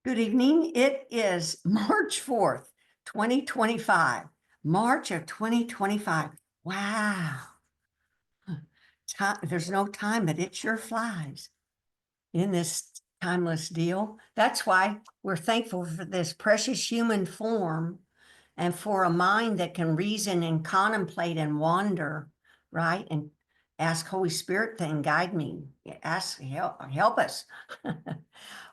Good evening. It is March 4th, 2025. March of 2025. Wow. There's no time, but it sure flies in this timeless deal. That's why we're thankful for this precious human form and for a mind that can reason and contemplate and wander, right? And ask Holy Spirit to guide me. Help us.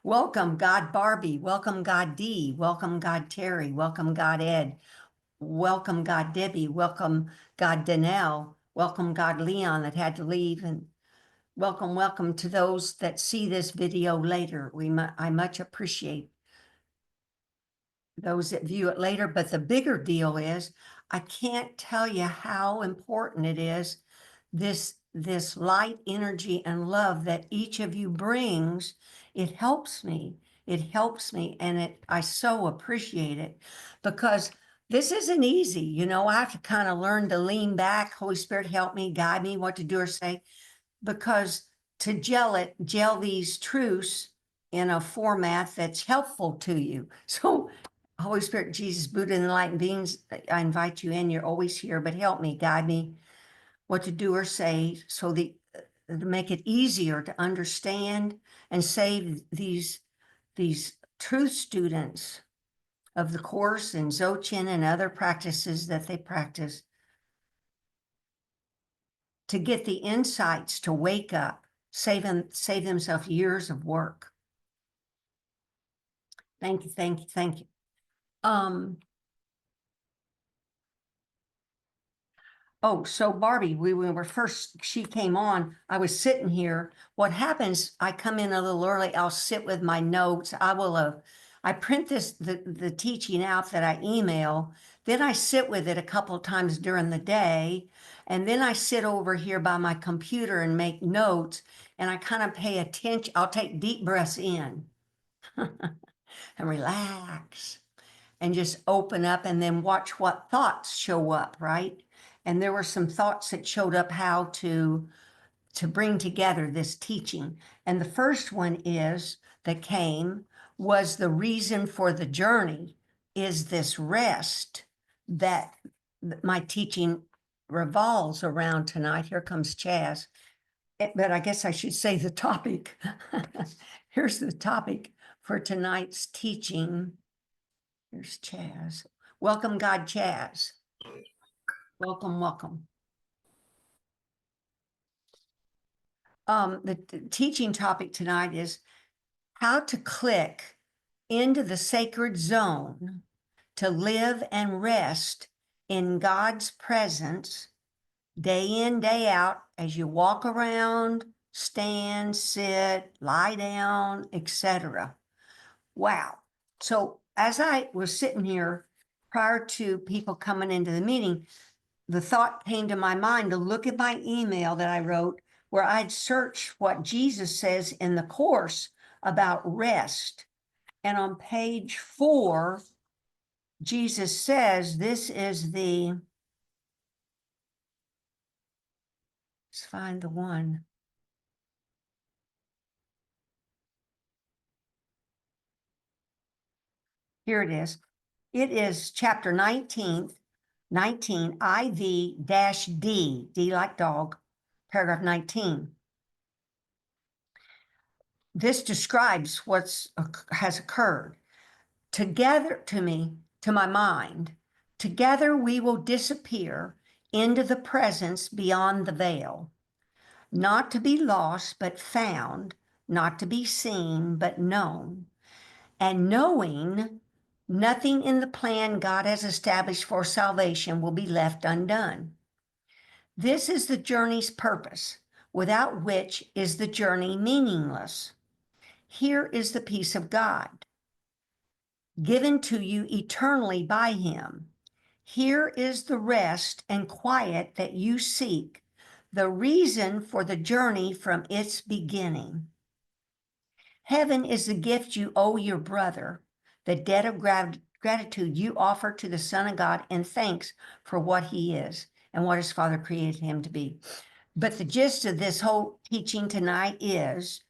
Welcome, God Barbie. Welcome, God D. Welcome, God Terry. Welcome, God Ed. Welcome, God Debbie. Welcome, God Danelle. Welcome, God Leon that had to leave. And welcome to those that see this video later. I much appreciate those that view it later. But the bigger deal is, I can't tell you how important it is, this light energy and love that each of you brings. It helps me. It helps me, and I so appreciate it, because this isn't easy. You know, I have to kind of learn to lean back. Holy Spirit, help me, guide me what to do or say, because to gel these truths in a format that's helpful to you. So Holy Spirit, Jesus, Buddha, and enlightened beings, I invite you in. You're always here, but help me, guide me what to do or say, so to make it easier to understand and save these truth students of the Course and Dzogchen and other practices that they practice, to get the insights to wake up, save themselves years of work. Thank you, thank you, thank you. Oh, so Barbie, she came on, I was sitting here. What happens, I come in a little early, I'll sit with my notes. I print the teaching out that I email, then I sit with it a couple of times during the day, and then I sit over here by my computer and make notes, and I kind of pay attention. I'll take deep breaths in and relax and just open up, and then watch what thoughts show up, right? And there were some thoughts that showed up how to bring together this teaching. And the first one was the reason for the journey is this rest that my teaching revolves around tonight. Here comes Chaz. But I guess I should say the topic. Here's the topic for tonight's teaching. Here's Chaz. Welcome, God, Chaz. Welcome, welcome. The teaching topic tonight is how to click into the sacred zone to live and rest in God's presence day in, day out, as you walk around, stand, sit, lie down, etc. Wow. So as I was sitting here prior to people coming into the meeting, the thought came to my mind to look at my email that I wrote, where I'd searched what Jesus says in the Course about rest. And on page 4, Jesus says, this is let's find the one. Here it is. It is chapter 19, IV-D, D like dog, paragraph 19. This describes what has occurred. Together, to my mind, together we will disappear into the presence beyond the veil, not to be lost but found, not to be seen but known, and knowing nothing in the plan God has established for salvation will be left undone. This is the journey's purpose, without which is the journey meaningless. Here is the peace of God, given to you eternally by him. Here is the rest and quiet that you seek, the reason for the journey from its beginning. Heaven is the gift you owe your brother, the debt of gratitude you offer to the Son of God in thanks for what he is and what his Father created him to be. But the gist of this whole teaching tonight is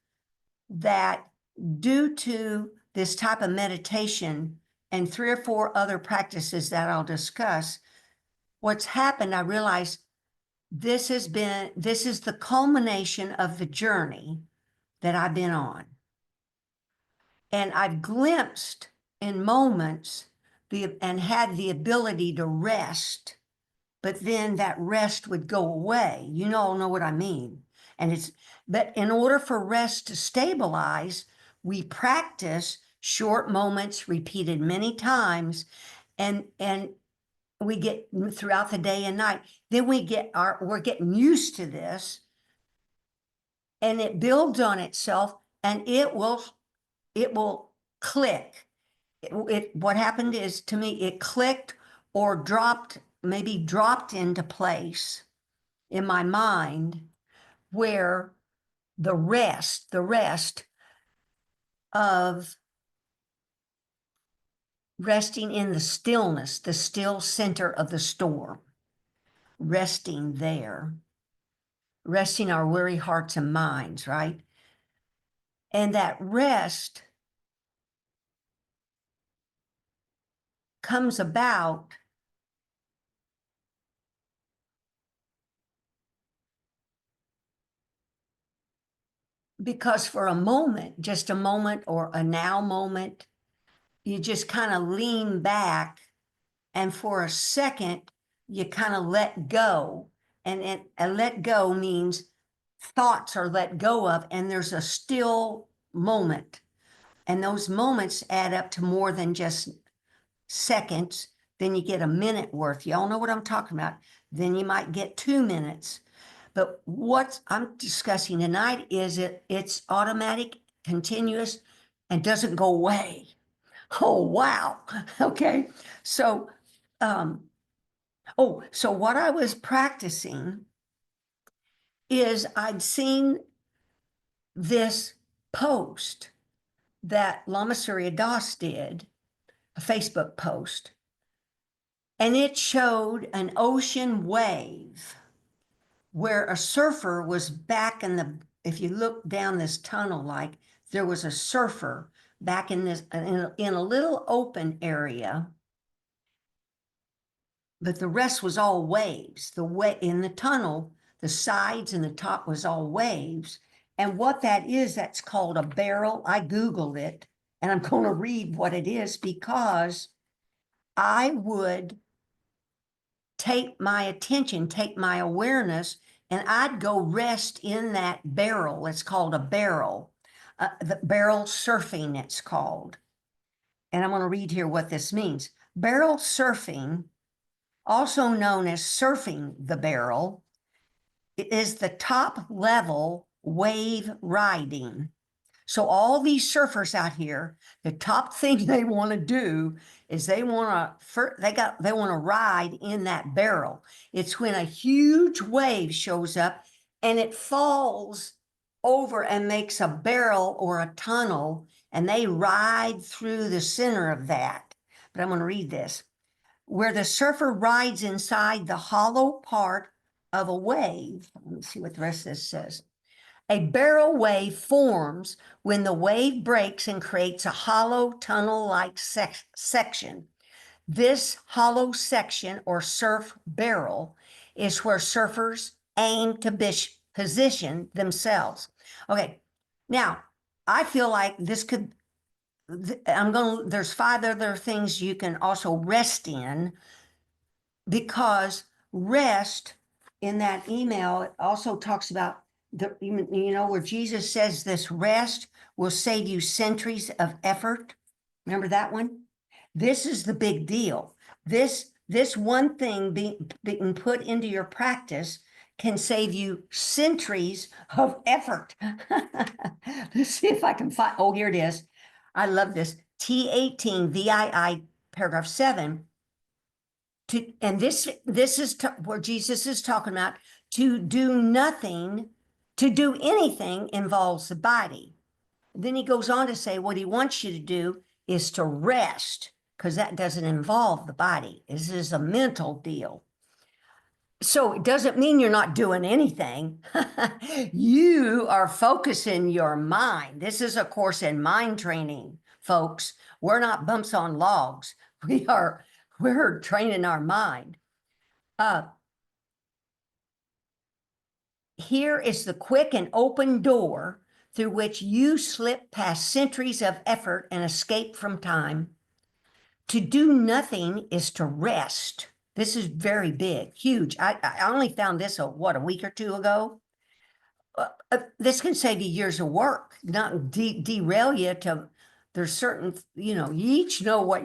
that due to this type of meditation and 3 or 4 other practices that I'll discuss, what's happened, I realized this is the culmination of the journey that I've been on. And I've glimpsed in moments and had the ability to rest, but then that rest would go away. You all know what I mean. But in order for rest to stabilize, we practice short moments repeated many times, and we get throughout the day and night. Then we're getting used to this, and it builds on itself, and it will click. What happened is, to me, it clicked or maybe dropped into place in my mind, where the rest of resting in the stillness, the still center of the storm, resting there, resting our weary hearts and minds, right? And that rest comes about because for a moment, just a moment or a now moment, you just kind of lean back, and for a second, you kind of let go. And a let go means thoughts are let go of, and there's a still moment. And those moments add up to more than just seconds. Then you get a minute worth. Y'all know what I'm talking about. Then you might get 2 minutes. But what I'm discussing tonight is it's automatic, continuous, and doesn't go away. Oh, wow. Okay. So, so what I was practicing is I'd seen this post that Lama Surya Das did, a Facebook post, and it showed an ocean wave where a surfer was back if you look down this tunnel, like there was a surfer back in a little open area, but the rest was all waves. In the tunnel, the sides and the top was all waves. And what that is, that's called a barrel. I Googled it, and I'm going to read what it is, because I would take my attention, take my awareness, and I'd go rest in that barrel. It's called a barrel. The barrel surfing, it's called. And I'm going to read here what this means. Barrel surfing, also known as surfing the barrel, is the top level wave riding. So all these surfers out here, the top thing they want to do is they want to ride in that barrel. It's when a huge wave shows up and it falls over and makes a barrel or a tunnel, and they ride through the center of that. But I'm going to read this. Where the surfer rides inside the hollow part of a wave. Let me see what the rest of this says. A barrel wave forms when the wave breaks and creates a hollow tunnel-like section. This hollow section, or surf barrel, is where surfers aim to position themselves. Okay, now I feel like this could, there's 5 other things you can also rest in, because rest in that email, it also talks about where Jesus says this rest will save you centuries of effort. Remember that one? This is the big deal. This one thing being put into your practice can save you centuries of effort. Let's see if I can find, oh, here it is. I love this. T18 VII paragraph 7. This is where Jesus is talking about to do anything involves the body. Then he goes on to say what he wants you to do is to rest, because that doesn't involve the body. This is a mental deal. So it doesn't mean you're not doing anything. You are focusing your mind. This is a course in mind training folks. We're not bumps on logs. We're training our mind. Here is the quick and open door through which you slip past centuries of effort and escape from time. To do nothing is to rest. This is very big, huge. I only found this, a week or two ago. This can save you years of work, not derail you to, there's certain, you each know what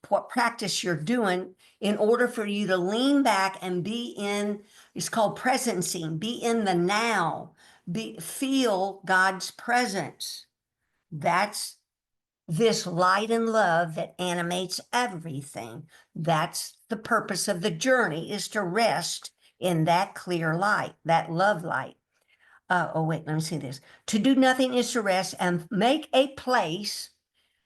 what practice you're doing in order for you to lean back and be in, it's called presencing, be in the now, feel God's presence. That's this light and love that animates everything. That's the purpose of the journey, is to rest in that clear light, that love light. Oh, wait, let me see this. To do nothing is to rest and make a place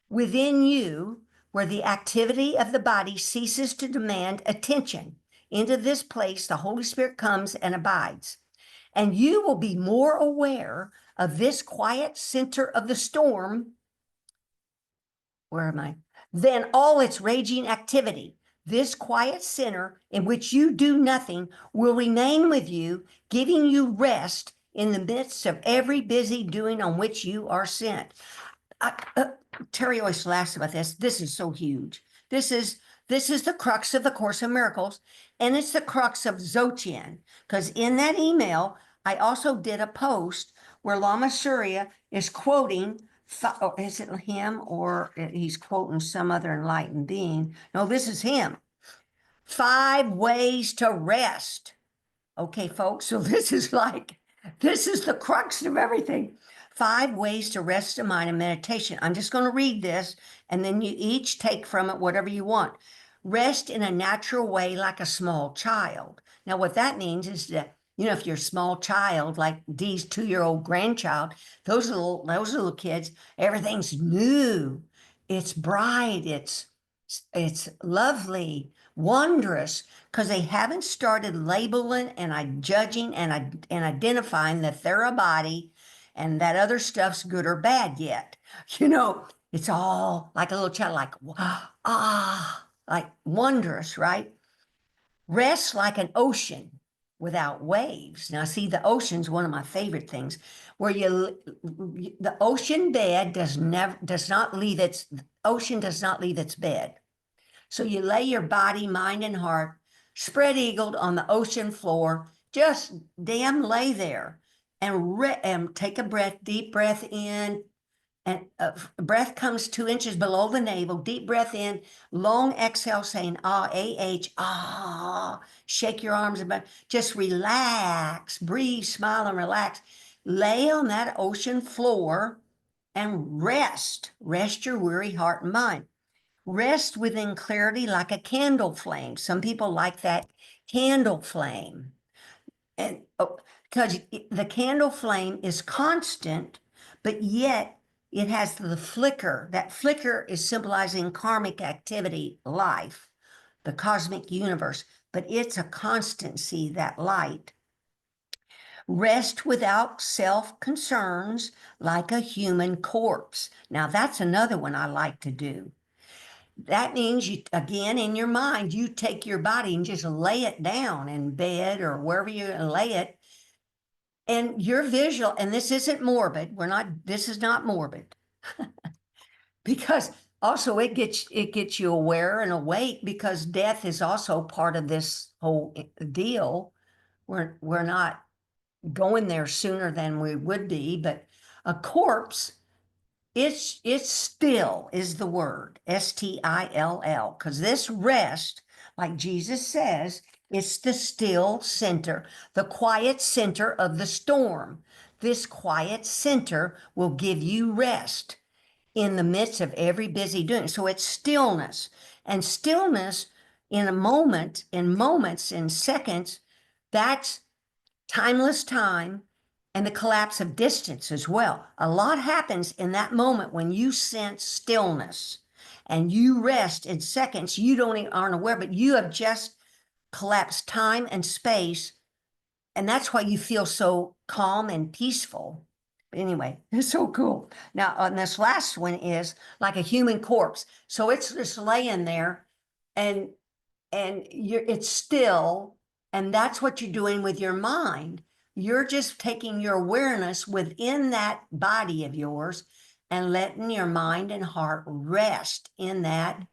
within you where the activity of the body ceases to demand attention. Into this place, the Holy Spirit comes and abides. And you will be more aware of this quiet center of the storm. Where am I? Than all its raging activity. This quiet center in which you do nothing will remain with you, giving you rest in the midst of every busy doing on which you are sent. Terry always laughs about this. This is so huge. This is the crux of the Course of Miracles, and it's the crux of Dzogchen. Because in that email, I also did a post where Lama Surya is quoting, is it him or he's quoting some other enlightened being? No, this is him. 5 ways to rest. Okay, folks, so this is the crux of everything. 5 ways to rest the mind in meditation. I'm just going to read this, and then you each take from it whatever you want. Rest in a natural way like a small child. Now, what that means is that, if you're a small child, like Dee's 2-year-old grandchild, those little kids, everything's new. It's bright. It's lovely, wondrous, because they haven't started labeling and judging and identifying that they're a body and that other stuff's good or bad yet. It's all like a little child, like, like wondrous, right? Rest like an ocean without waves. Now, see, the ocean's one of my favorite things, where the ocean bed does not leave its bed. So you lay your body, mind, and heart spread eagled on the ocean floor. Just damn lay there and take a deep breath in. And breath comes 2 inches below the navel. Deep breath in, long exhale, saying A-H, shake your arms about. Just relax, breathe, smile, and relax. Lay on that ocean floor and rest. Rest your weary heart and mind. Rest within clarity like a candle flame. Some people like that candle flame. And because the candle flame is constant, but yet it has the flicker. That flicker is symbolizing karmic activity, life, the cosmic universe, but it's a constancy, that light. Rest without self-concerns like a human corpse. Now, that's another one I like to do. That means you, again, in your mind, you take your body and just lay it down in bed or wherever you lay it. And your visual, and this isn't morbid. This is not morbid. Because also it gets you aware and awake, because death is also part of this whole deal. We're not going there sooner than we would be, but a corpse, it's still is the word, S-T-I-L-L, because this rest, like Jesus says, it's the still center, the quiet center of the storm. This quiet center will give you rest in the midst of every busy doing. So it's stillness, and stillness in a moment, in moments, in seconds, that's timeless time and the collapse of distance as well. A lot happens in that moment when you sense stillness and you rest in seconds. You aren't aware, but you have just collapsed time and space. And that's why you feel so calm and peaceful. Anyway, it's so cool. Now, on this last one is like a human corpse. So it's just laying there and it's still, and that's what you're doing with your mind. You're just taking your awareness within that body of yours and letting your mind and heart rest in that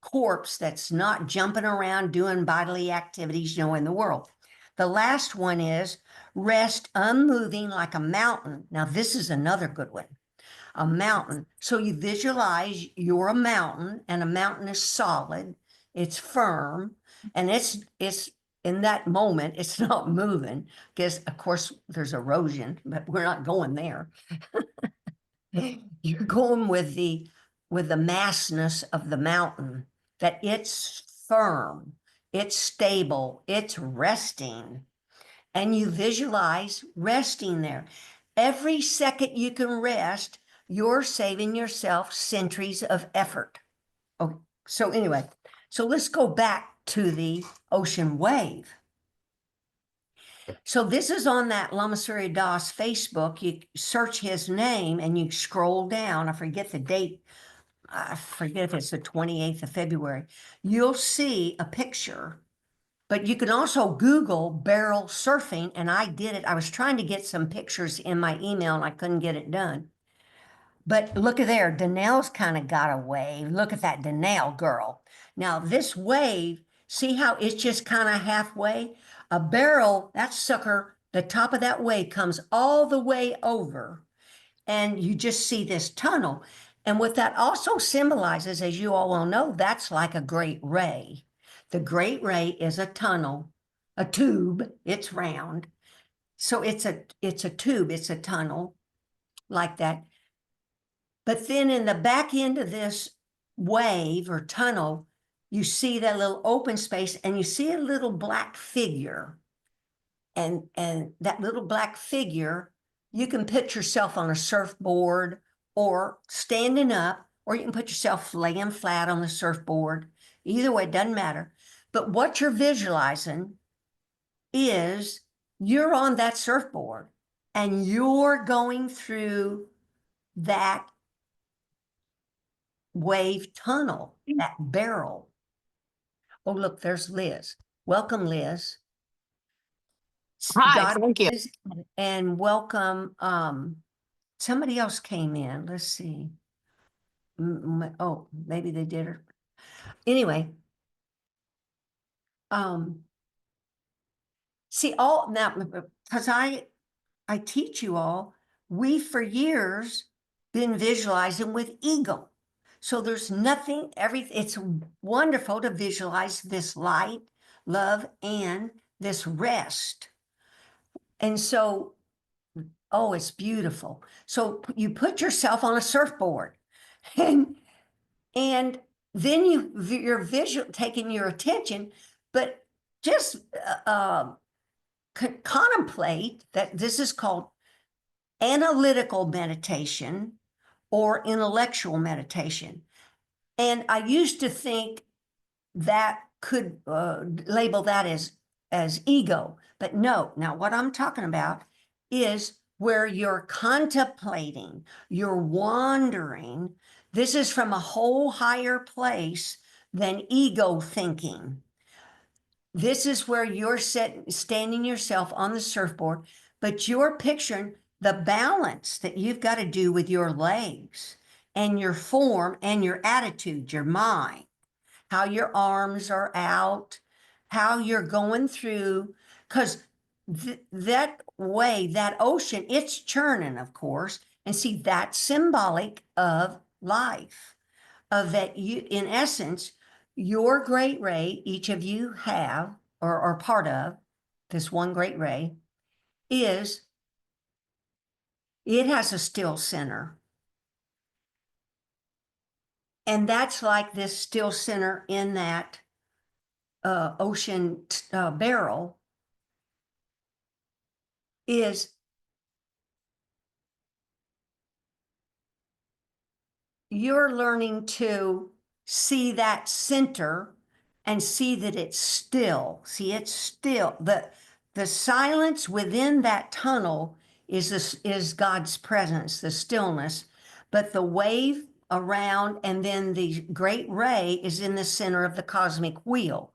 corpse that's not jumping around doing bodily activities, in the world. The last one is rest unmoving like a mountain. Now, this is another good one. A mountain. So you visualize you're a mountain, and a mountain is solid, it's firm, and it's in that moment, it's not moving because, of course, there's erosion, but we're not going there. You're going with the massness of the mountain, that it's firm, it's stable, it's resting, and you visualize resting there. Every second you can rest, you're saving yourself centuries of effort. Oh, so anyway, so let's go back to the ocean wave. So this is on that Lama Surya Das Facebook. You search his name and you scroll down. I forget the date. I forget if it's the 28th of February. You'll see a picture, but you can also Google barrel surfing. And I did it. I was trying to get some pictures in my email and I couldn't get it done. But look at there, Danelle's kind of got a wave. Look at that Danelle girl. Now this wave, see how it's just kind of halfway? A barrel, that sucker, the top of that wave comes all the way over, and you just see this tunnel. And what that also symbolizes, as you all well know, that's like a great ray. The great ray is a tunnel, a tube, it's round. So it's a tube, it's a tunnel like that. But then in the back end of this wave or tunnel, you see that little open space and you see a little black figure. And that little black figure, you can put yourself on a surfboard or standing up, or you can put yourself laying flat on the surfboard. Either way, it doesn't matter. But what you're visualizing is you're on that surfboard and you're going through that wave tunnel, that barrel. Oh, look, there's Liz. Welcome, Liz. Hi, God thank you. is, and welcome. Somebody else came in. Let's see. Oh, maybe they did it. Anyway, see all now because I teach you all. We for years been visualizing with ego. So there's nothing, it's wonderful to visualize this light, love, and this rest. And so, oh, it's beautiful. So you put yourself on a surfboard and then you're taking your attention, but just contemplate that this is called analytical meditation or intellectual meditation. And I used to think that could label that as ego, but no. Now what I'm talking about is where you're contemplating, you're wandering. This is from a whole higher place than ego thinking. This is where you're standing yourself on the surfboard, but you're picturing the balance that you've got to do with your legs and your form and your attitude, your mind, how your arms are out, how you're going through, because that way, that ocean, it's churning, of course. And see, that's symbolic of life, of that you, in essence, your great ray, each of you have or are part of this one great ray, is it has a still center. And that's like this still center in that ocean barrel is you're learning to see that center and see that it's still. See, it's still. The silence within that tunnel is God's presence, the stillness, but the wave around and then the great ray is in the center of the cosmic wheel.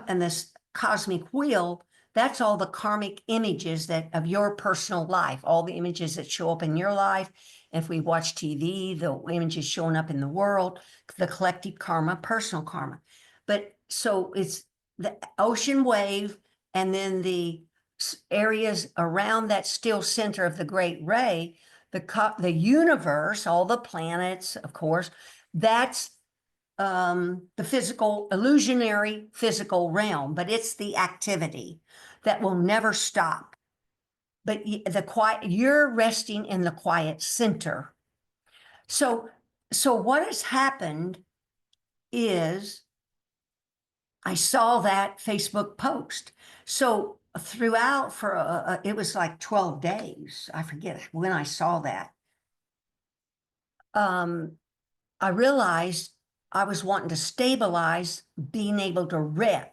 And this cosmic wheel, that's all the karmic images that of your personal life, all the images that show up in your life. If we watch TV, the images showing up in the world, the collective karma, personal karma. But so it's the ocean wave and then the areas around that still center of the great ray, the universe, all the planets, of course, that's the physical, illusionary physical realm, but it's the activity that will never stop. But the quiet, you're resting in the quiet center. So what has happened is I saw that Facebook post. So throughout it was like 12 days. I forget when I saw that. I realized I was wanting to stabilize being able to rest.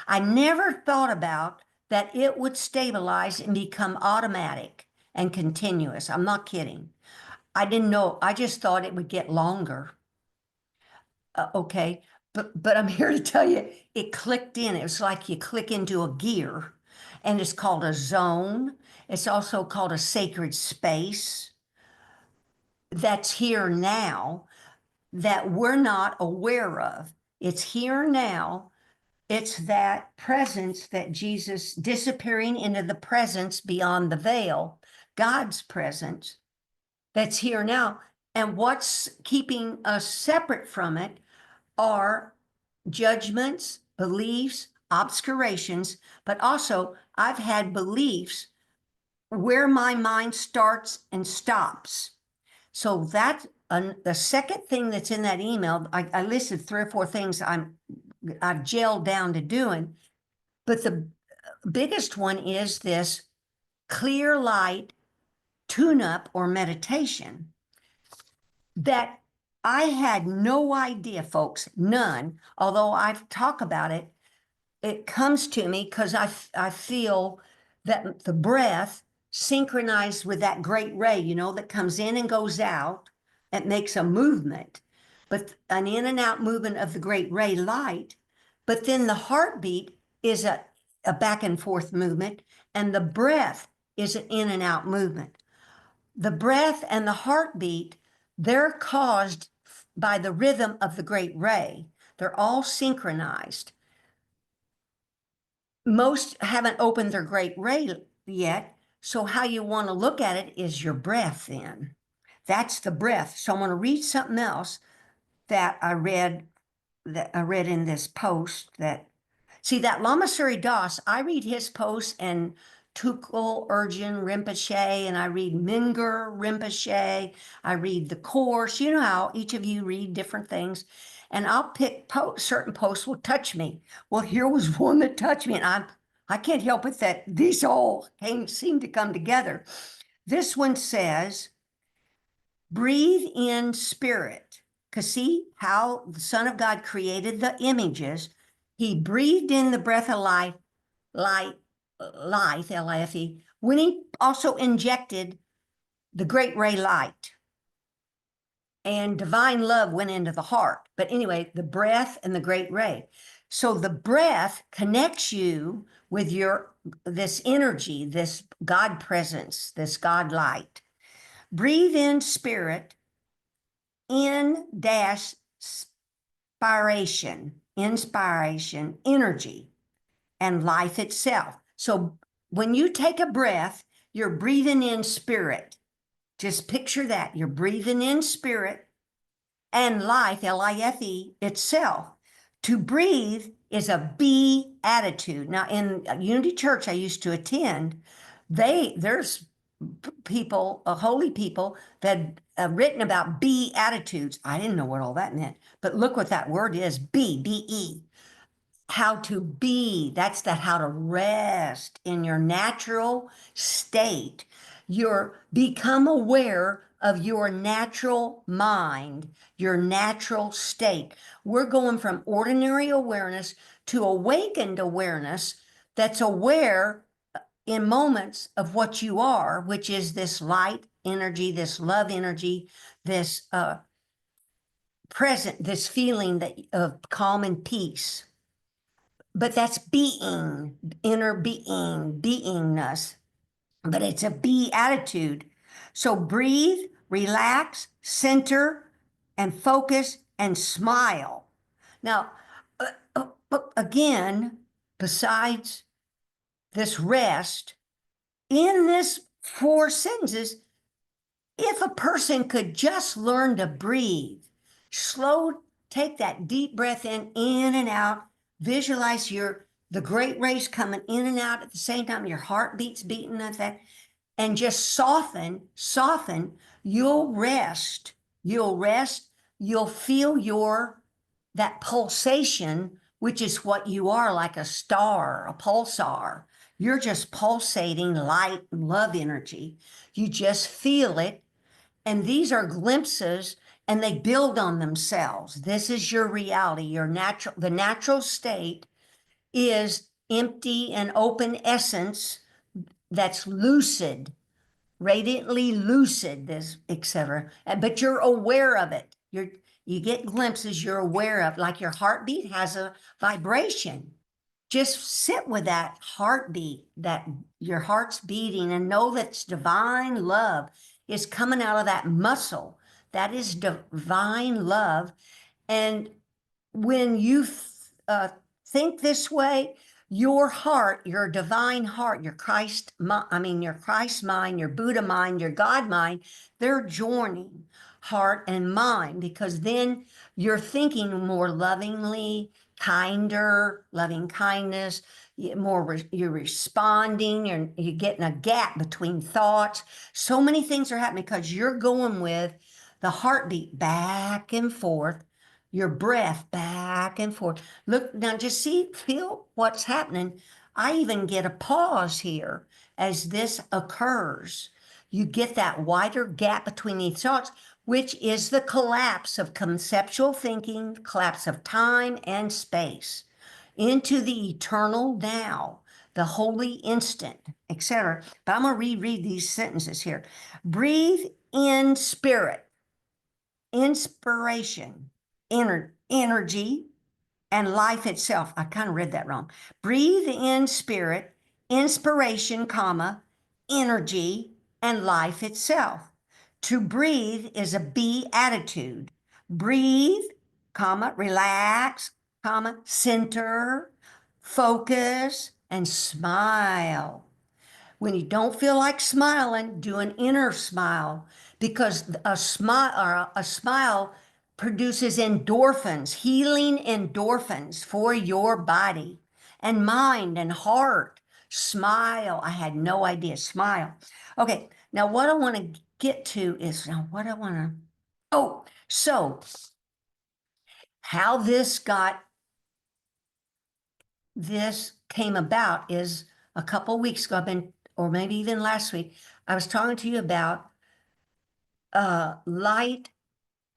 I never thought about that it would stabilize and become automatic and continuous. I'm not kidding. I didn't know. I just thought it would get longer. Okay. But I'm here to tell you, it clicked in. It was like you click into a gear, and it's called a zone. It's also called a sacred space that's here now that we're not aware of. It's here now. It's that presence that Jesus disappearing into the presence beyond the veil, God's presence that's here now. And what's keeping us separate from it are judgments, beliefs, obscurations, but also I've had beliefs where my mind starts and stops. So that the second thing that's in that email, I listed 3 or 4 things I've gelled down to doing, but the biggest one is this clear light tune-up or meditation that I had no idea, folks, none, although I've talked about it. It comes to me because I feel that the breath synchronized with that great ray, that comes in and goes out. It makes a movement, but an in and out movement of the great ray light. But then the heartbeat is a back and forth movement, and the breath is an in and out movement. The breath and the heartbeat, they're caused by the rhythm of the great ray. They're all synchronized. Most haven't opened their great ray yet. So how you want to look at it is your breath then. That's the breath. So I'm going to read something else that I read in this post that Lama Surya Das, I read his posts and Tukul Urgent Rinpoche, and I read Mingyur Rinpoche. I read the course. You know how each of you read different things. And I'll pick certain posts will touch me. Well, here was one that touched me, and I can't help it that these all seem to come together. This one says, breathe in spirit. Because see how the Son of God created the images. He breathed in the breath of life, L-I-F-E, when he also injected the great ray light. And divine love went into the heart. But anyway, the breath and the great ray. So the breath connects you with this energy, this God presence, this God light. Breathe in spirit, inspiration, energy, and life itself. So when you take a breath, you're breathing in spirit. Just picture that. You're breathing in spirit and life, L-I-F-E, itself. To breathe is a be attitude. Now, in Unity Church I used to attend, there's people, holy people, that have written about be attitudes. I didn't know what all that meant, but look what that word is, B-E. How to be, that's how to rest in your natural state. Become aware of your natural mind, your natural state. We're going from ordinary awareness to awakened awareness that's aware in moments of what you are, which is this light energy, this love energy, this present, this feeling that of calm and peace. But that's being, inner being, beingness. But it's a be attitude. So breathe, relax, center, and focus and smile. Now, again, besides this rest, in this four sentences, if a person could just learn to breathe, slow, take that deep breath in and out, visualize the great race coming in and out at the same time, your heartbeat's beating at that, and just soften, you'll rest. You'll feel that pulsation, which is what you are, like a star, a pulsar. You're just pulsating light and love energy. You just feel it. And these are glimpses and they build on themselves. This is your reality, the natural state is empty and open essence that's lucid, radiantly lucid, this, etc. But you're aware of it. You get glimpses you're aware of, like your heartbeat has a vibration. Just sit with that heartbeat, that your heart's beating, and know that divine love is coming out of that muscle. That is divine love. And when you think this way, your heart, your divine heart, your Christ mind, your Buddha mind, your God mind, they're joining heart and mind, because then you're thinking more lovingly, kinder, loving kindness, you're responding, you're getting a gap between thoughts. So many things are happening because you're going with the heartbeat back and forth, your breath back and forth. Look, now just feel what's happening. I even get a pause here as this occurs. You get that wider gap between these thoughts, which is the collapse of conceptual thinking, collapse of time and space into the eternal now, the holy instant, etc. But I'm going to reread these sentences here. Breathe in spirit, inspiration, energy, and life itself. I kind of read that wrong. Breathe in spirit, inspiration, comma, energy, and life itself. To breathe is a be attitude. Breathe, comma, relax, comma, center, focus, and smile. When you don't feel like smiling, do an inner smile, because a smile produces endorphins, healing endorphins for your body and mind and heart. Smile. I had no idea. Smile. Okay. Now what I want to get to is so how this came about is a couple weeks ago, or maybe even last week, I was talking to you about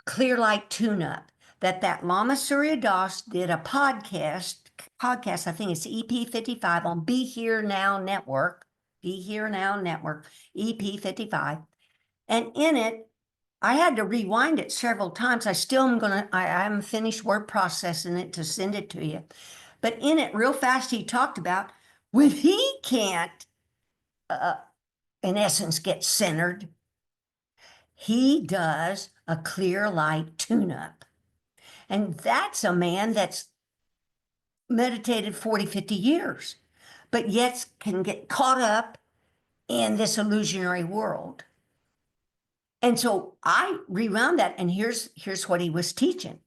clear light tune-up, that Lama Surya Das did a podcast, I think it's EP55 on Be Here Now Network, EP55. And in it, I had to rewind it several times. I haven't finished word processing it to send it to you. But in it, real fast, he talked about when he can't, in essence, get centered, he does a clear light tune-up. And that's a man that's meditated 40, 50 years, but yet can get caught up in this illusionary world. And so I rewound that, and here's what he was teaching.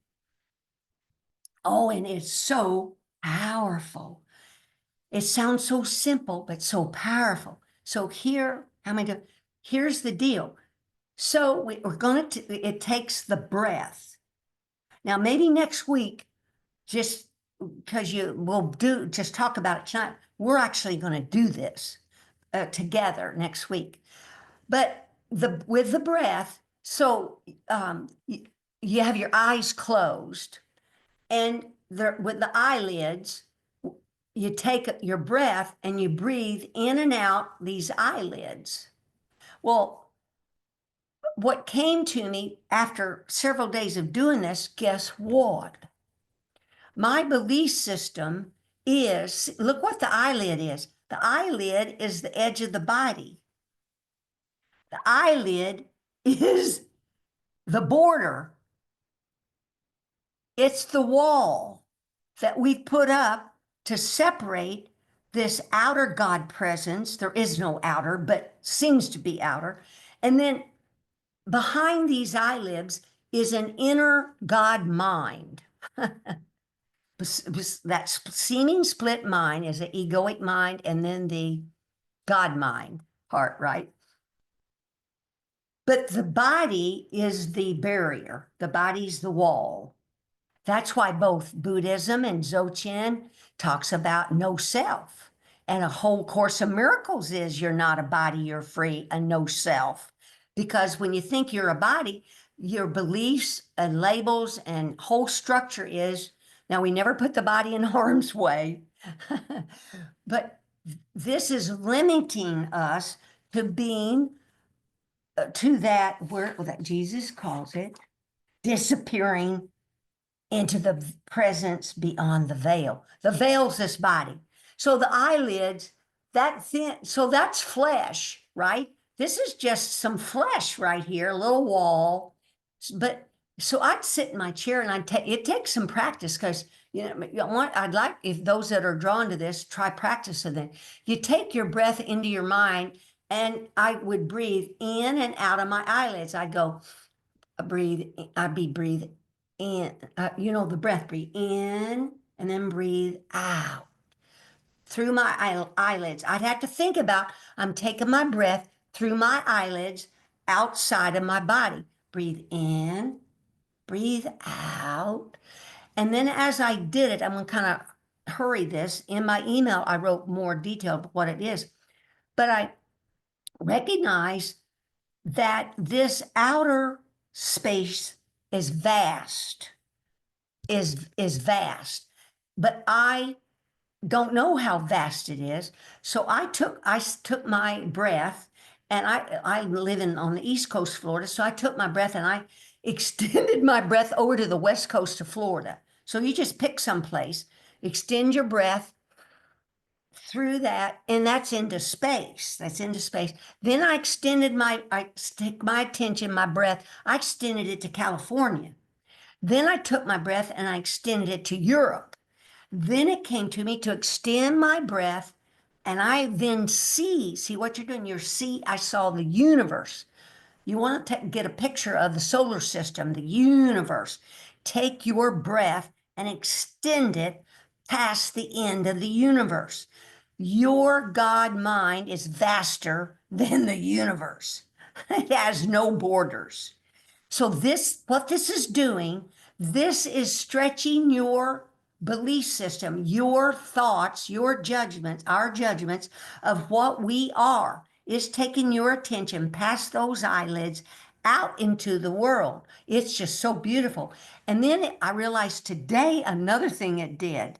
Oh, and it's so powerful. It sounds so simple, but so powerful. So here's the deal. So we're going to, it takes the breath. Now, maybe next week, just because just talk about it tonight, we're actually going to do this together next week. But with the breath, so you have your eyes closed, and with the eyelids, you take your breath and you breathe in and out these eyelids. Well, what came to me after several days of doing this, guess what? My belief system is, look what the eyelid is. The eyelid is the edge of the body. The eyelid is the border. It's the wall that we've put up to separate this outer God presence. There is no outer, but seems to be outer. And then behind these eyelids is an inner God mind. That seeming split mind is an egoic mind, and then the God mind part, right? But the body is the barrier. The body's the wall. That's why both Buddhism and Dzogchen talks about no self. And a whole Course of Miracles is you're not a body, you're free, and no self. Because when you think you're a body, your beliefs and labels and whole structure is, now we never put the body in harm's way, but this is limiting us to being to that where that Jesus calls it disappearing into the presence beyond the veil. The veil's this body. So the eyelids, that thin, so that's flesh, right? This is just some flesh right here, a little wall. But so I'd sit in my chair and I'd take, it takes some practice because, I'd like if those that are drawn to this, try practice of it. You take your breath into your mind and I would breathe in and out of my eyelids. I'd go, I'd be breathe in, the breath, breathe in and then breathe out through my eyelids. I'd have to think about, I'm taking my breath through my eyelids outside of my body. Breathe in, breathe out. And then as I did it, I'm going to kind of hurry this. In my email, I wrote more detail what it is. But I recognize that this outer space is vast, is vast. But I don't know how vast it is. So I took my breath, and I live on the East Coast, Florida. So I took my breath and I extended my breath over to the West Coast of Florida. So you just pick some place, extend your breath through that, and that's into space. That's into space. Then I stick my attention, my breath, I extended it to California. Then I took my breath and I extended it to Europe. Then it came to me to extend my breath, and I then see what you're doing. I saw the universe. You want to get a picture of the solar system, the universe. Take your breath and extend it past the end of the universe. Your God mind is vaster than the universe. It has no borders. So what this is doing, this is stretching your belief system, your thoughts, your judgments, our judgments of what we are, is taking your attention past those eyelids out into the world. It's just so beautiful. And then I realized today, another thing it did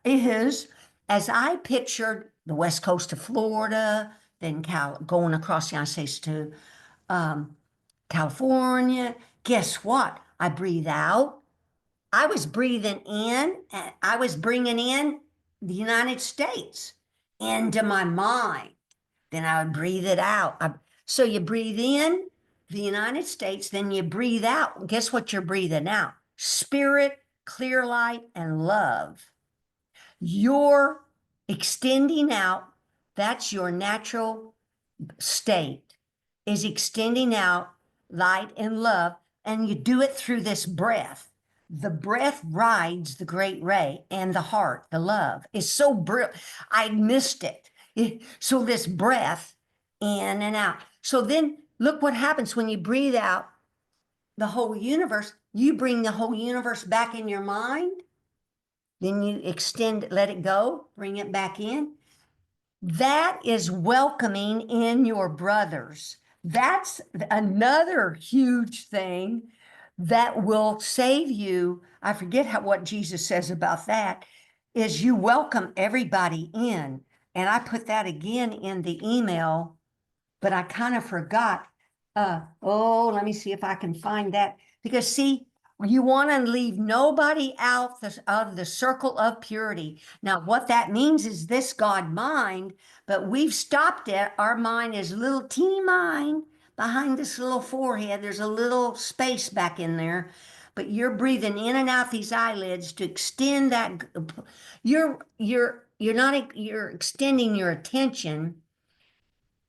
is, as I pictured the West Coast of Florida, then going across the United States to California, guess what? I breathe out. I was breathing in, and I was bringing in the United States into my mind. Then I would breathe it out. So you breathe in the United States, then you breathe out. Guess what you're breathing out? Spirit, clear light, and love. You're extending out. That's your natural state, is extending out light and love. And you do it through this breath. The breath rides the great ray, and the heart, the love, is so brilliant. I missed it. So this breath in and out. So then look what happens when you breathe out the whole universe. You bring the whole universe back in your mind. Then you extend, let it go, bring it back in. That is welcoming in your brothers. That's another huge thing that will save you. I forget what Jesus says about that. is you welcome everybody in. And I put that again in the email, but I kind of forgot. Let me see if I can find that. Because see, you want to leave nobody out of the circle of purity. Now, what that means is this God mind, but we've stopped it. Our mind is little teeny mind behind this little forehead. There's a little space back in there, but you're breathing in and out these eyelids to extend that. You're extending your attention,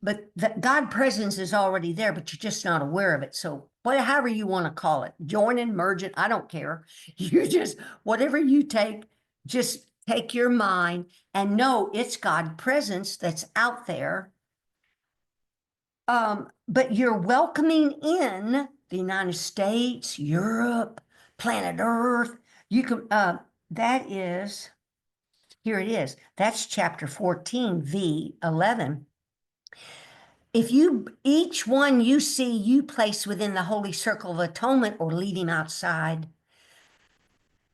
but the God presence is already there, but you're just not aware of it. So however you want to call it, joining, merging, I don't care. You just, whatever you take, just take your mind and know it's God presence that's out there. But you're welcoming in the United States, Europe, planet Earth. You can, that is, here it is. That's chapter 14, V11. If each one you see you place within the holy circle of atonement or leave him outside,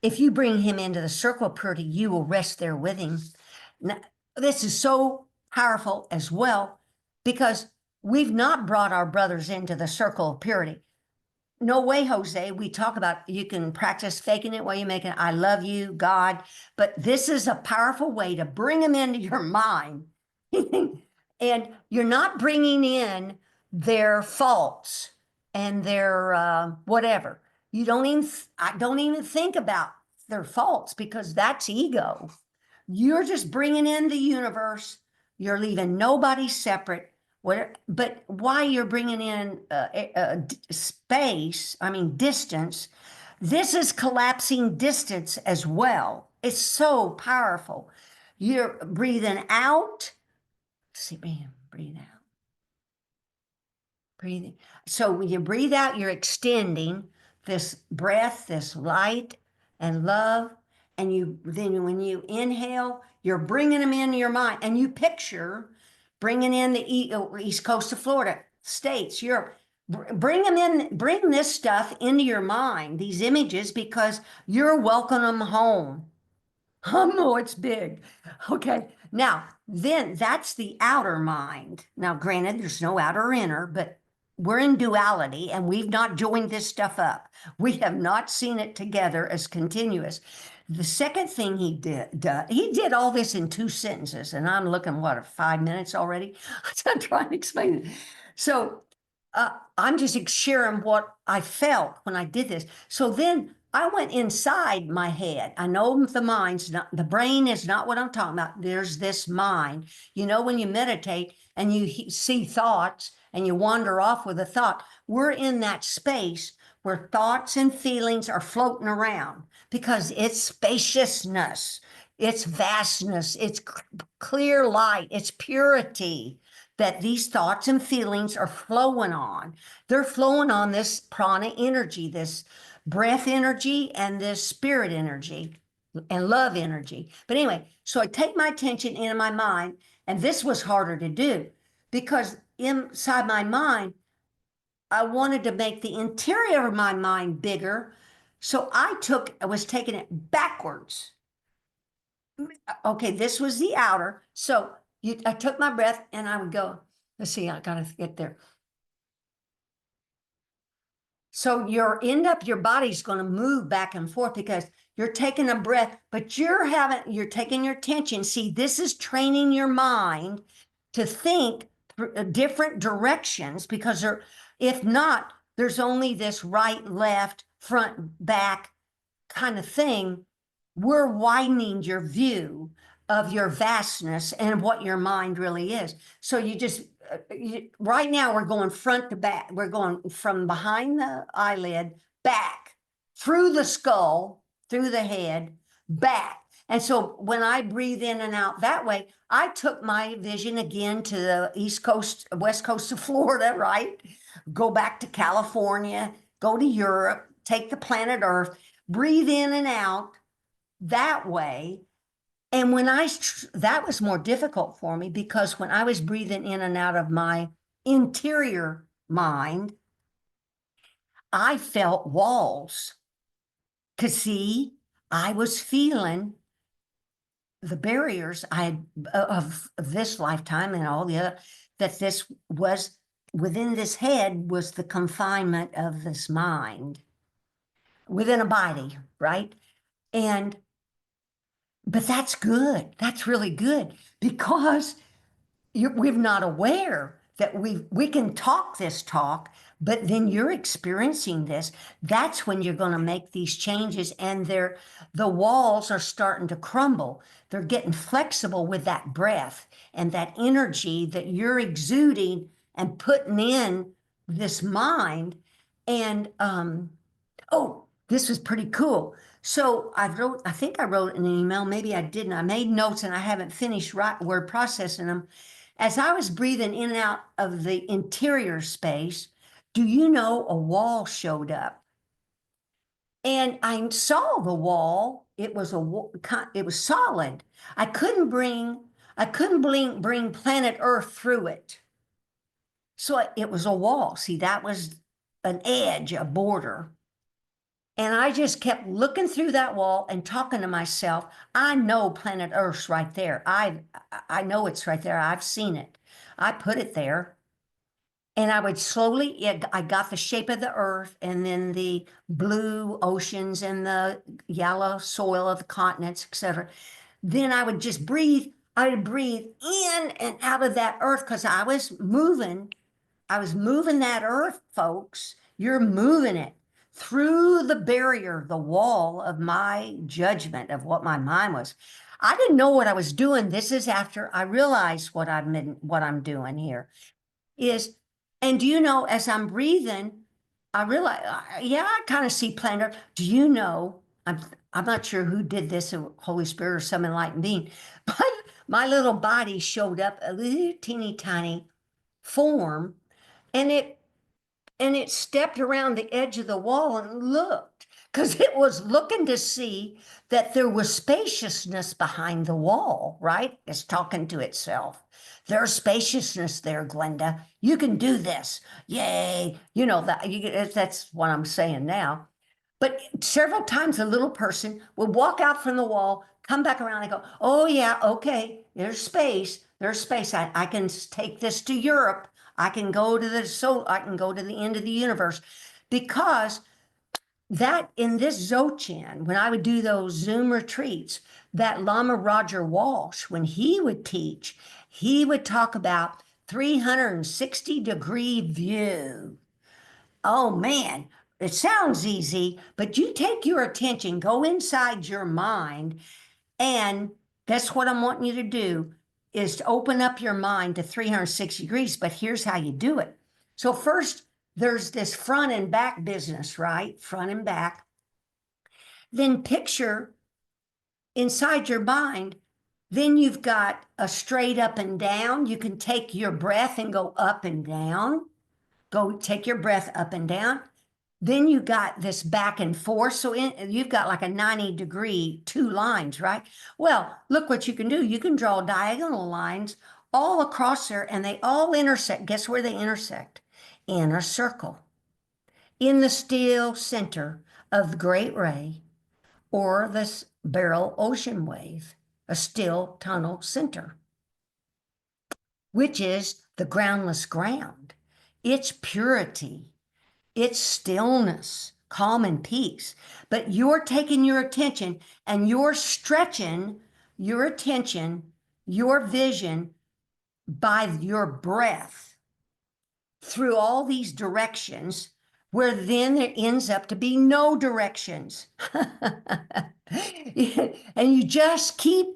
if you bring him into the circle of purity, you will rest there with him. Now, this is so powerful as well, because we've not brought our brothers into the circle of purity. No way, Jose. We talk about you can practice faking it while you make it. I love you, God. But this is a powerful way to bring them into your mind. And you're not bringing in their faults and their whatever. I don't even think about their faults, because that's ego. You're just bringing in the universe. You're leaving nobody separate. But why you're bringing in space, I mean distance, this is collapsing distance as well. It's so powerful. You're breathing out. See, breathe out. Breathing. So when you breathe out, you're extending this breath, this light and love. And then when you inhale, you're bringing them into your mind. And you picture bringing in the East Coast of Florida, states, Europe. Bring them in, bring this stuff into your mind, these images, because you're welcoming them home. Oh, it's big. Okay. Now, then that's the outer mind. Now, granted, there's no outer or inner, but we're in duality and we've not joined this stuff up. We have not seen it together as continuous. The second thing he did all this in 2 sentences, and I'm looking, what, 5 minutes already? I'm trying to explain it. So I'm just sharing what I felt when I did this. So then I went inside my head. I know the mind's not, the brain is not what I'm talking about. There's this mind. You know, when you meditate and you see thoughts and you wander off with a thought, we're in that space where thoughts and feelings are floating around, because it's spaciousness, it's vastness, it's clear light, it's purity that these thoughts and feelings are flowing on. They're flowing on this prana energy, this breath energy, and this spirit energy and love energy. But anyway, so I take my attention into my mind, and this was harder to do because inside my mind, I wanted to make the interior of my mind bigger. So I was taking it backwards. Okay, this was the outer. So I took my breath and I would go, let's see, I gotta get there. So your body's going to move back and forth because you're taking a breath, but you're taking your attention. See, this is training your mind to think different directions, because if not, there's only this right, left, front, back kind of thing. We're widening your view of your vastness and what your mind really is. So right now we're going front to back. We're going from behind the eyelid back, through the skull, through the head, back. And so when I breathe in and out that way, I took my vision again to the west coast of Florida, right? Go back to California, go to Europe, take the planet Earth, breathe in and out that way. And that was more difficult for me, because when I was breathing in and out of my interior mind, I felt walls. Cause see, I was feeling the barriers I had of this lifetime and all the other, that this was within this head was the confinement of this mind within a body, right? And but that's good. That's really good because we're not aware that we can talk this talk, but then you're experiencing this. That's when you're going to make these changes, and the walls are starting to crumble. They're getting flexible with that breath and that energy that you're exuding and putting in this mind. And oh, this was pretty cool. So I think I wrote an email, maybe I didn't. I made notes and I haven't finished word processing them. As I was breathing in and out of the interior space, do you know a wall showed up? And I saw the wall. It was it was solid. I couldn't bring planet Earth through it. So it was a wall. See, that was an edge, a border. And I just kept looking through that wall and talking to myself. I know planet Earth's right there. I know it's right there. I've seen it. I put it there. And I would slowly, yeah, I got the shape of the earth and then the blue oceans and the yellow soil of the continents, etc. Then I would just breathe. I would breathe in and out of that earth because I was moving. I was moving that earth, folks. You're moving it through the barrier, the wall of my judgment of what my mind was. I didn't know what I was doing. This is after I realized what I'm doing here is, and do you know, as I'm breathing, I realize, yeah, I kind of see planet Earth. Do you know, I'm not sure who did this, a Holy Spirit or some enlightened being, but my little body showed up a little teeny tiny form, and it stepped around the edge of the wall and looked because it was looking to see that there was spaciousness behind the wall, right? It's talking to itself. There's spaciousness there, Glenda. You can do this. Yay. You know, that's what I'm saying now. But several times a little person would walk out from the wall, come back around and go, oh, yeah, okay, there's space. There's space. I can take this to Europe. I can go to I can go to the end of the universe because that in this Dzogchen, when I would do those Zoom retreats, that Lama Roger Walsh, when he would teach, he would talk about 360-degree view. Oh man, it sounds easy, but you take your attention, go inside your mind, and that's what I'm wanting you to do is to open up your mind to 360 degrees. But here's how you do it. So first, there's this front and back business, right? Front and back. Then picture inside your mind, then you've got a straight up and down. You can take your breath and go up and down. Go take your breath up and down. Then you got this back and forth. So you've got like a 90-degree, two lines, right? Well, look what you can do. You can draw diagonal lines all across there and they all intersect. Guess where they intersect? In a circle. In the still center of the great ray or this barrel ocean wave, a still tunnel center, which is the groundless ground. It's purity. It's stillness, calm and peace. But you're taking your attention and you're stretching your attention, your vision by your breath through all these directions, where then there ends up to be no directions. And you just keep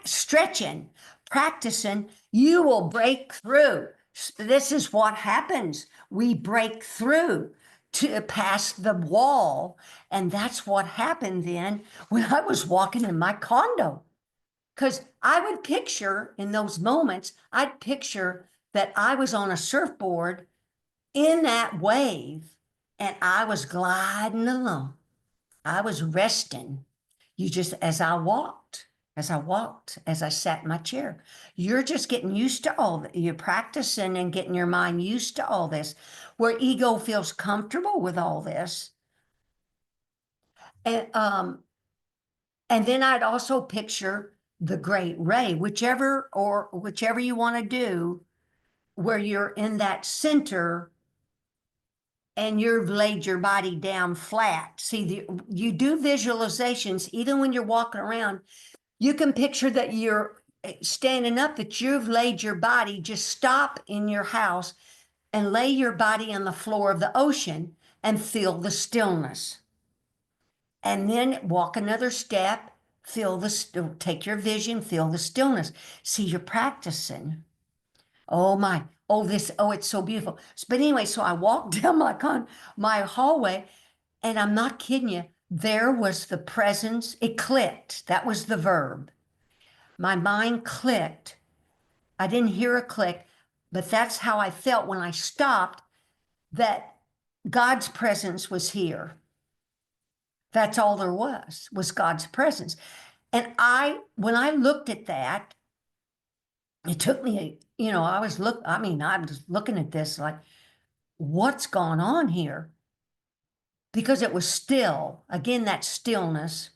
stretching, practicing, you will break through. This is what happens. We break through to pass the wall. And that's what happened then when I was walking in my condo. Because I would picture in those moments, I'd picture that I was on a surfboard in that wave and I was gliding along. I was resting. You just, as I sat in my chair, you're just getting used to all that. You're practicing and getting your mind used to all this, where ego feels comfortable with all this. And then I'd also picture the great ray, whichever you want to do, where you're in that center and you've laid your body down flat. See, you do visualizations, even when you're walking around, you can picture that you're standing up, that you've laid your body, just stop in your house and lay your body on the floor of the ocean and feel the stillness. And then walk another step, take your vision, feel the stillness. See, you're practicing. Oh my, it's so beautiful. But anyway, so I walked down my hallway, and I'm not kidding you. There was the presence. It clicked. That was the verb. My mind clicked. I didn't hear a click, but that's how I felt when I stopped, that God's presence was here. That's all there was God's presence. And when I looked at that, it took me, I was looking at this like, what's gone on here? Because it was still, again, that stillness.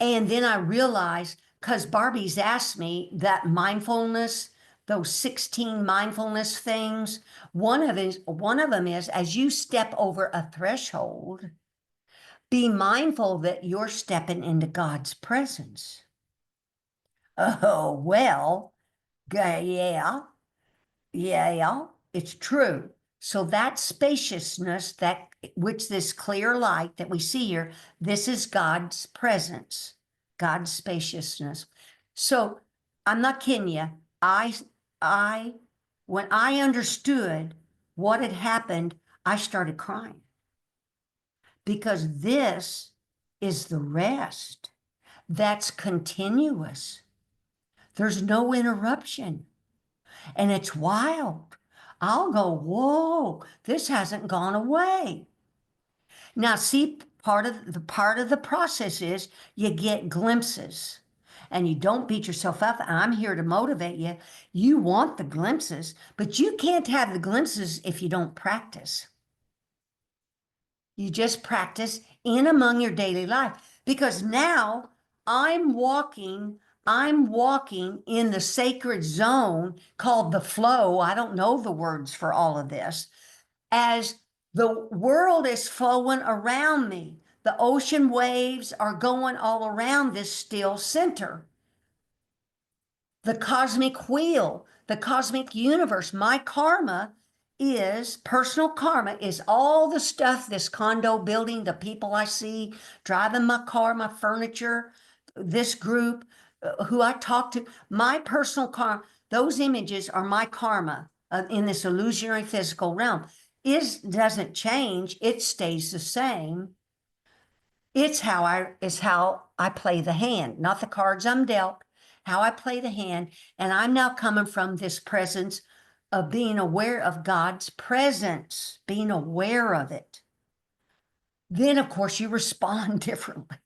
And then I realized, because Barbie's asked me that mindfulness, those 16 mindfulness things, one of them is, as you step over a threshold, be mindful that you're stepping into God's presence. Oh, well, yeah, it's true. So that spaciousness, which this clear light that we see here, this is God's presence, God's spaciousness. So I'm not kidding you. When I understood what had happened, I started crying, because this is the rest that's continuous. There's no interruption. And it's wild. I'll go, whoa, this hasn't gone away. Now, see, part of the process is you get glimpses, and you don't beat yourself up. I'm here to motivate you. You want the glimpses, but you can't have the glimpses if you don't practice. You just practice in among your daily life, because now I'm walking in the sacred zone called the flow. I don't know the words for all of this. As the world is flowing around me, the ocean waves are going all around this still center. The cosmic wheel, the cosmic universe, my personal karma is all the stuff, this condo building, the people I see, driving my car, my furniture, this group, who I talk to, my personal karma, those images are my karma in this illusionary physical realm. It doesn't change, it stays the same. It's how I play the hand, not the cards I'm dealt, how I play the hand. And I'm now coming from this presence of being aware of God's presence, being aware of it. Then, of course, you respond differently.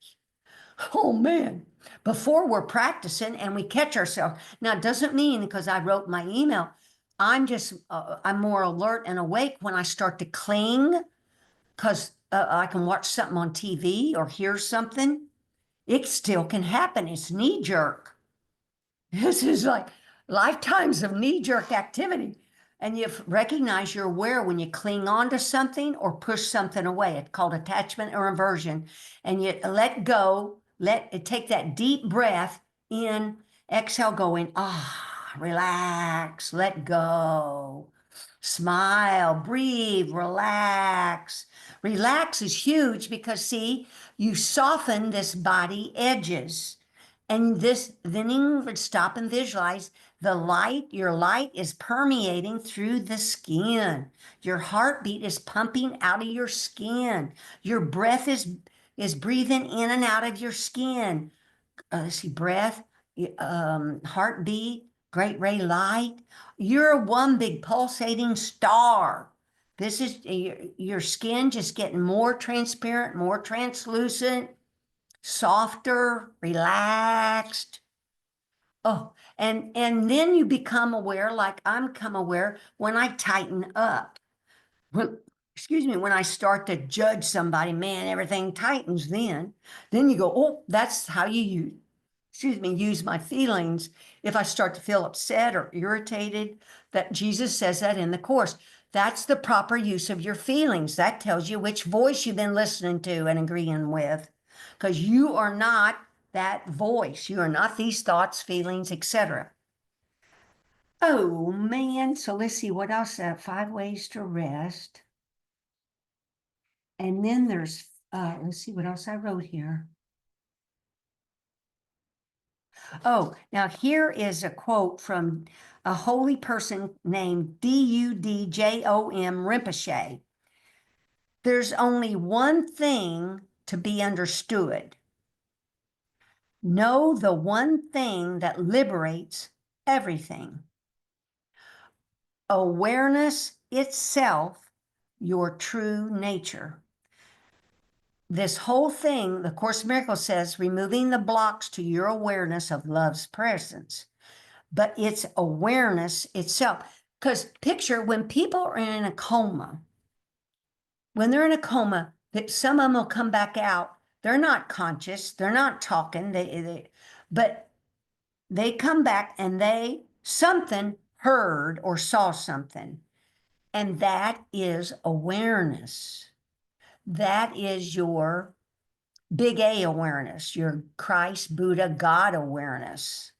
Oh, man. Before, we're practicing and we catch ourselves. Now, it doesn't mean because I wrote my email, I'm more alert and awake when I start to cling, because I can watch something on TV or hear something. It still can happen. It's knee jerk. This is like lifetimes of knee jerk activity. And you recognize, you're aware when you cling on to something or push something away. It's called attachment or aversion. And you let go, take that deep breath in, exhale, going, relax, let go. Smile, breathe, relax. Relax is huge, because see, you soften this body edges. And then you would stop and visualize your light is permeating through the skin. Your heartbeat is pumping out of your skin. Your breath is breathing in and out of your skin. Let's see, breath, heartbeat, great ray light. You're one big pulsating star. This is your skin just getting more transparent, more translucent, softer, relaxed. Oh, and then you become aware, like I'm come aware when I tighten up. When I start to judge somebody, man, everything tightens then. Then you go, oh, that's how you use my feelings if I start to feel upset or irritated. That Jesus says that in the Course. That's the proper use of your feelings. That tells you which voice you've been listening to and agreeing with, because you are not that voice. You are not these thoughts, feelings, etc. Oh man, so let's see what else. 5 ways to rest. And then there's, let's see what else I wrote here. Oh, now here is a quote from a holy person named Dudjom Rinpoche. There's only one thing to be understood. Know the one thing that liberates everything. Awareness itself, your true nature. This whole thing, the Course in Miracles says, removing the blocks to your awareness of love's presence. But it's awareness itself. Because picture when people are in a coma, when they're in a coma, that some of them will come back out. They're not conscious. They're not talking. But they come back and something heard or saw something. And that is awareness. That is your big A awareness, your Christ, Buddha, God awareness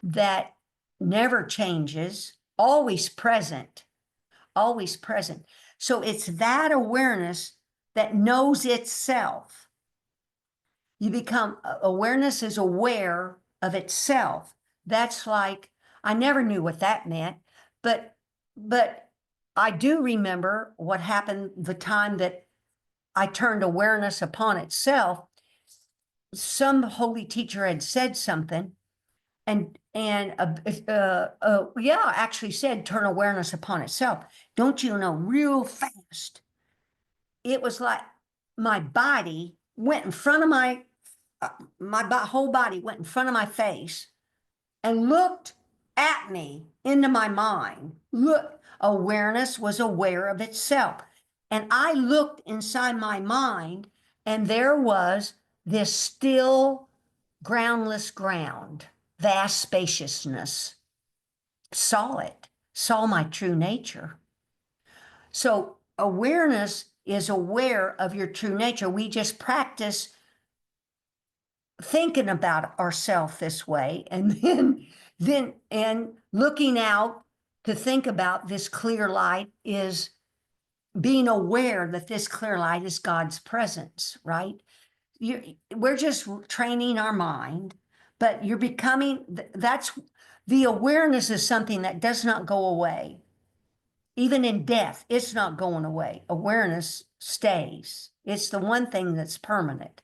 that never changes, always present, always present. So it's that awareness that knows itself. You become, awareness is aware of itself. That's like, I never knew what that meant, but I do remember what happened the time that I turned awareness upon itself. Some holy teacher had said something, and yeah, actually said turn awareness upon itself. Don't you know, real fast, it was like my body went in front of my whole body went in front of my face and looked at me into my mind. Look, awareness was aware of itself. And I looked inside my mind, and there was this still, groundless ground, vast spaciousness. Saw it, saw my true nature. So awareness is aware of your true nature. We just practice thinking about ourselves this way, and then looking out to think about this clear light is being aware that this clear light is God's presence, right? We're just training our mind, but you're becoming, that's the awareness is something that does not go away. Even in death, it's not going away. Awareness stays. It's the one thing that's permanent.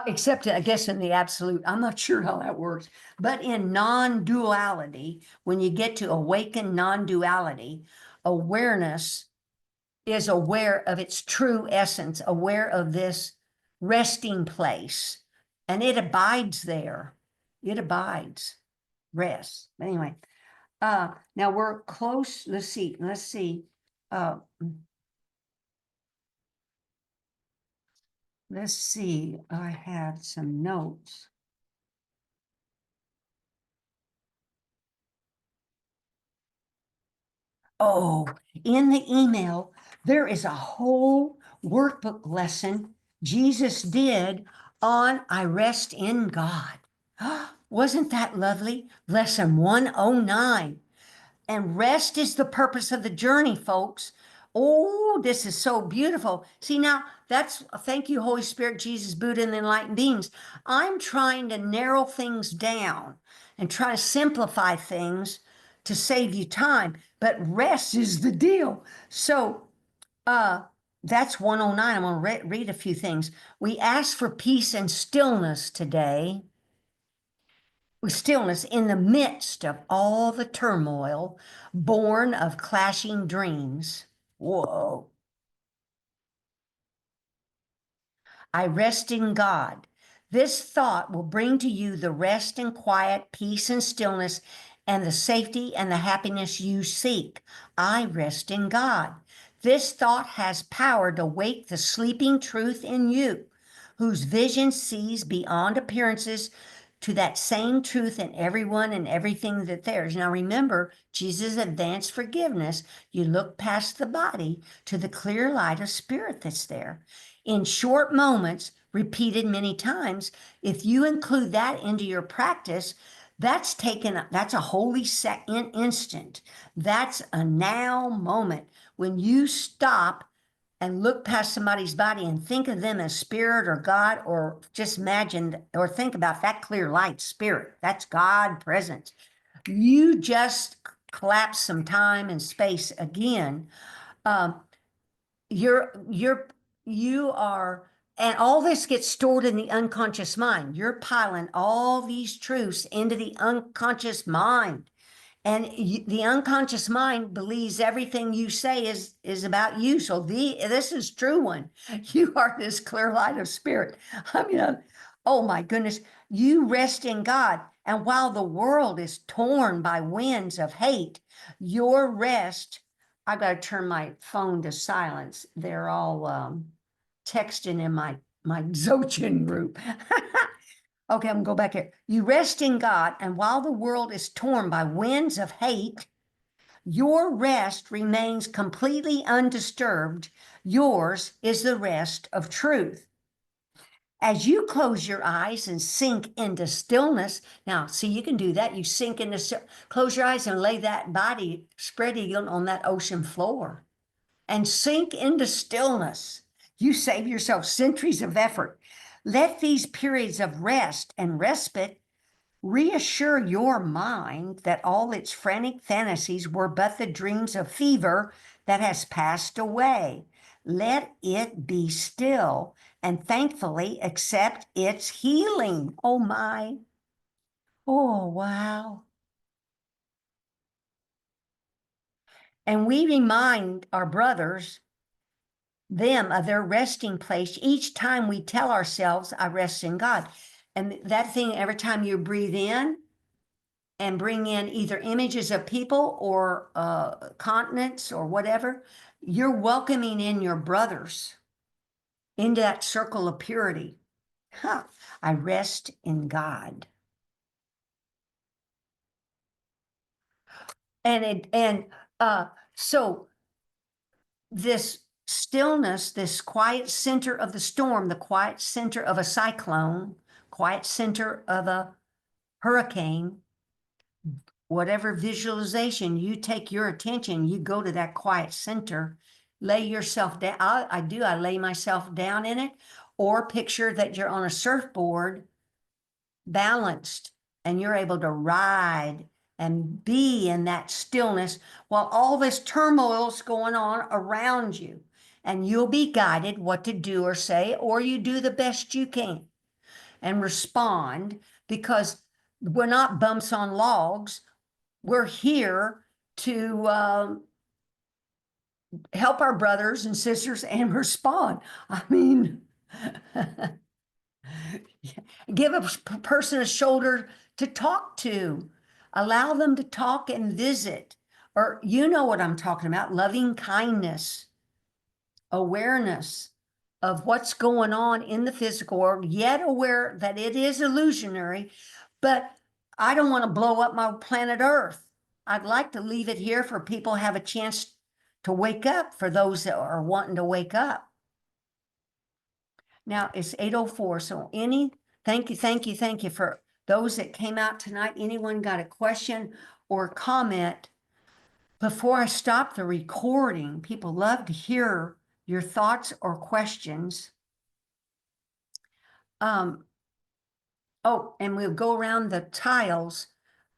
Except, I guess, in the absolute, I'm not sure how that works. But in non-duality, when you get to awaken non-duality, awareness is aware of its true essence, aware of this resting place, and it abides there. It abides, rests. Anyway, now we're close. Let's see. Let's see. I had some notes. Oh, in the email, there is a whole workbook lesson Jesus did on I rest in God. Wasn't that lovely? Lesson 109. And rest is the purpose of the journey, folks. Oh, this is so beautiful. See, now thank you, Holy Spirit, Jesus, Buddha, and the enlightened beings. I'm trying to narrow things down and try to simplify things to save you time, but rest is the deal. So, that's 109. I'm going to read a few things. We ask for peace and stillness today, with stillness in the midst of all the turmoil born of clashing dreams. Whoa. I rest in God. This thought will bring to you the rest and quiet, peace and stillness, and the safety and the happiness you seek. I rest in God. This thought has power to wake the sleeping truth in you. whose vision sees beyond appearances to that same truth in everyone and everything that there's. Now remember, Jesus advanced forgiveness. You look past the body to the clear light of spirit that's there. In short moments, repeated many times, if you include that into your practice, that's a holy instant. That's a now moment when you stop and look past somebody's body and think of them as spirit or God, or just imagine or think about that clear light spirit. That's God present. You just collapse some time and space again. Um, you are, and all this gets stored in the unconscious mind. You're piling all these truths into the unconscious mind. And the unconscious mind believes everything you say is about you. So this is true one. You are this clear light of spirit. I mean, oh my goodness, you rest in God. And while the world is torn by winds of hate, your rest. I got to turn my phone to silence. They're all texting in my Zochin group. Okay, I'm gonna go back here. You rest in God, and while the world is torn by winds of hate, your rest remains completely undisturbed. Yours is the rest of truth. As you close your eyes and sink into stillness, now, see, you can do that. You sink into, close your eyes and lay that body spread eagle on that ocean floor and sink into stillness. You save yourself centuries of effort. Let these periods of rest and respite reassure your mind that all its frantic fantasies were but the dreams of fever that has passed away. Let it be still and thankfully accept its healing. Oh my. Oh, wow. And we remind our brothers, them of their resting place each time we tell ourselves, I rest in God. And that thing, every time you breathe in and bring in either images of people or continents or whatever, you're welcoming in your brothers into that circle of purity. Huh. I rest in God. So this stillness, this quiet center of the storm, the quiet center of a cyclone, quiet center of a hurricane, whatever visualization you take your attention, you go to that quiet center, lay yourself down. I lay myself down in it, or picture that you're on a surfboard, balanced, and you're able to ride and be in that stillness while all this turmoil's going on around you. And you'll be guided what to do or say, or you do the best you can and respond, because we're not bumps on logs. We're here to help our brothers and sisters and respond. I mean, give a person a shoulder to talk to, allow them to talk and visit, or you know what I'm talking about, loving kindness, awareness of what's going on in the physical world, yet aware that it is illusionary, but I don't want to blow up my planet Earth. I'd like to leave it here for people to have a chance to wake up, for those that are wanting to wake up. Now it's 8:04. So thank you for those that came out tonight. Anyone got a question or comment? Before I stop the recording, people love to hear your thoughts or questions. Oh, and we'll go around the tiles.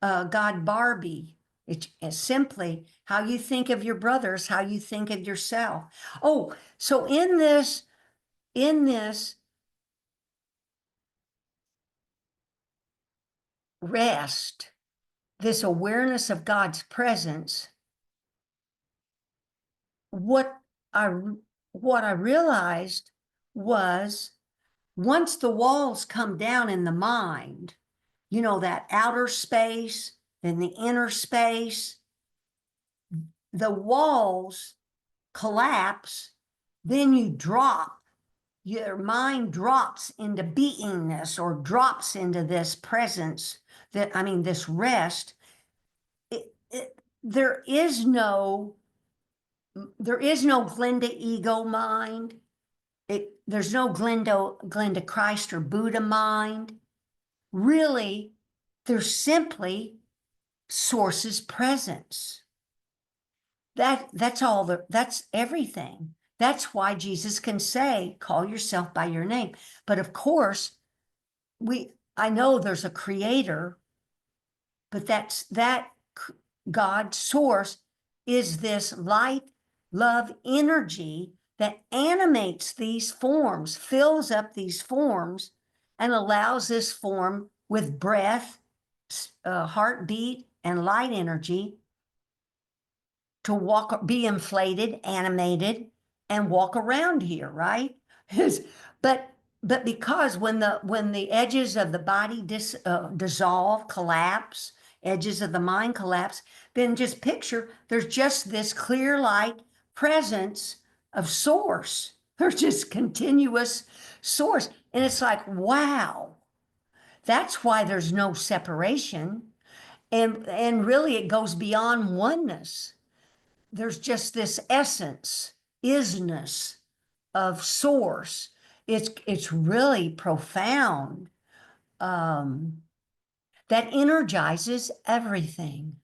God Barbie. It's simply how you think of your brothers, how you think of yourself. Oh, so in this rest, this awareness of God's presence, what I realized was, once the walls come down in the mind, you know, that outer space, then the inner space, the walls collapse, then you drop your mind drops into beingness or drops into this presence this rest, there is no Glenda ego mind. There's no Glenda Christ or Buddha mind. Really, there's simply source's presence. That's everything. That's why Jesus can say, call yourself by your name. But of course, I know there's a creator, but that God source is this light, love energy that animates these forms, fills up these forms, and allows this form with breath, heartbeat, and light energy to be inflated, animated, and walk around here, right? but because when the edges of the body dissolve, collapse, edges of the mind collapse, then just picture there's just this clear light presence of source. There's just continuous source. And it's like, wow, that's why there's no separation. And really it goes beyond oneness. There's just this essence, isness of source. It's really profound. That energizes everything.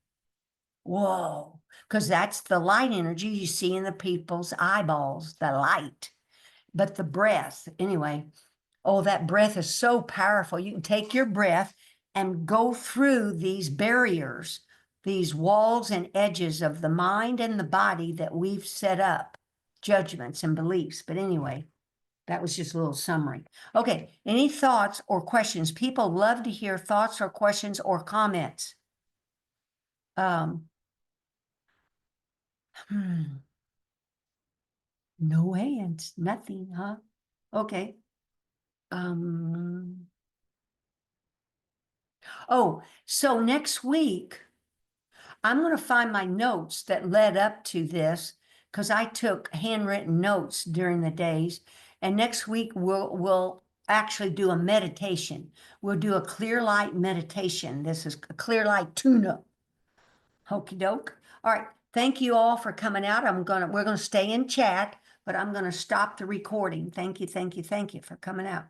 Whoa, because that's the light energy you see in the people's eyeballs, the light. But the breath, anyway, oh, that breath is so powerful. You can take your breath and go through these barriers, these walls and edges of the mind and the body that we've set up, judgments and beliefs. But anyway, that was just a little summary. Okay, any thoughts or questions? People love to hear thoughts or questions or comments. No hands, nothing, huh? Okay. Oh, so next week, I'm going to find my notes that led up to this because I took handwritten notes during the days. And next week, we'll actually do a meditation. We'll do a clear light meditation. This is a clear light tune-up. Hokey doke. All right. Thank you all for coming out. We're gonna stay in chat, but I'm gonna stop the recording. Thank you for coming out.